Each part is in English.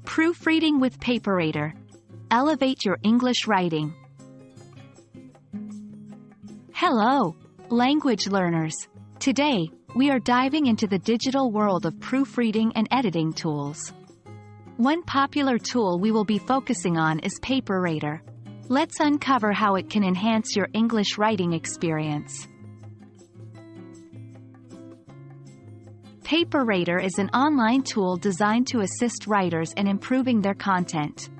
Proofreading with PaperRater. Elevate your English writing. Hello, language learners. Today, we are diving into the digital world of proofreading and editing tools. One popular tool we will be focusing on is PaperRater. Let's uncover how it can enhance your English writing experience. PaperRater is an online tool designed to assist writers in improving their content.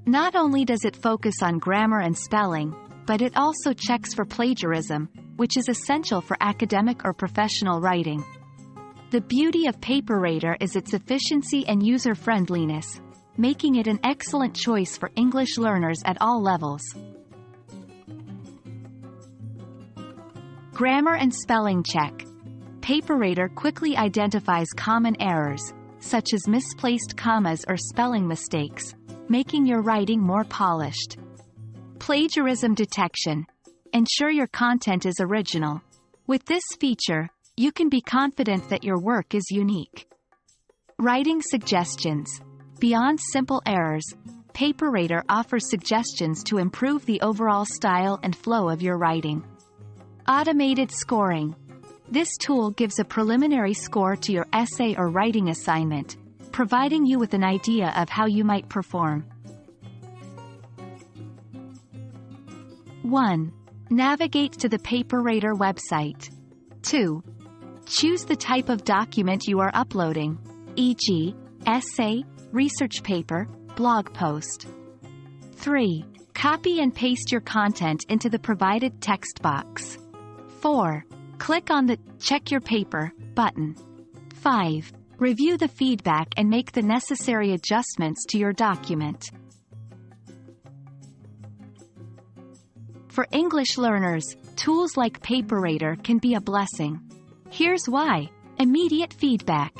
Not only does it focus on grammar and spelling, but it also checks for plagiarism, which is essential for academic or professional writing. The beauty of PaperRater is its efficiency and user-friendliness, making it an excellent choice for English learners at all levels. Grammar and spelling check. PaperRater quickly identifies common errors, such as misplaced commas or spelling mistakes, making your writing more polished. Plagiarism detection. Ensure your content is original. With this feature, you can be confident that your work is unique. Writing suggestions. Beyond simple errors, PaperRater offers suggestions to improve the overall style and flow of your writing. Automated scoring. This tool gives a preliminary score to your essay or writing assignment, providing you with an idea of how you might perform. 1. Navigate to the PaperRater website. 2. Choose the type of document you are uploading, e.g., essay, research paper, blog post. 3. Copy and paste your content into the provided text box. 4. Click on the Check Your Paper button. 5. Review the feedback and make the necessary adjustments to your document. For English learners, tools like PaperRater can be a blessing. Here's why. Immediate feedback.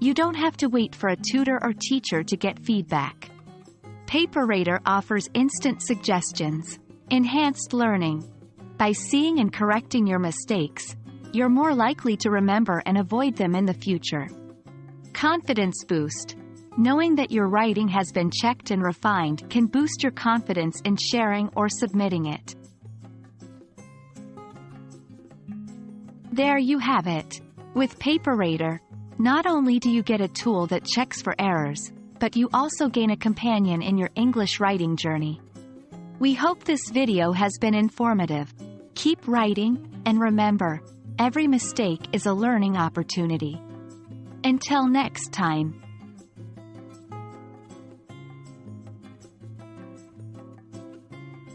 You don't have to wait for a tutor or teacher to get feedback. PaperRater offers instant suggestions. Enhanced learning. By seeing and correcting your mistakes, you're more likely to remember and avoid them in the future. Confidence boost. Knowing that your writing has been checked and refined can boost your confidence in sharing or submitting it. There you have it. With PaperRater, not only do you get a tool that checks for errors, but you also gain a companion in your English writing journey. We hope this video has been informative. Keep writing, and remember, every mistake is a learning opportunity. Until next time.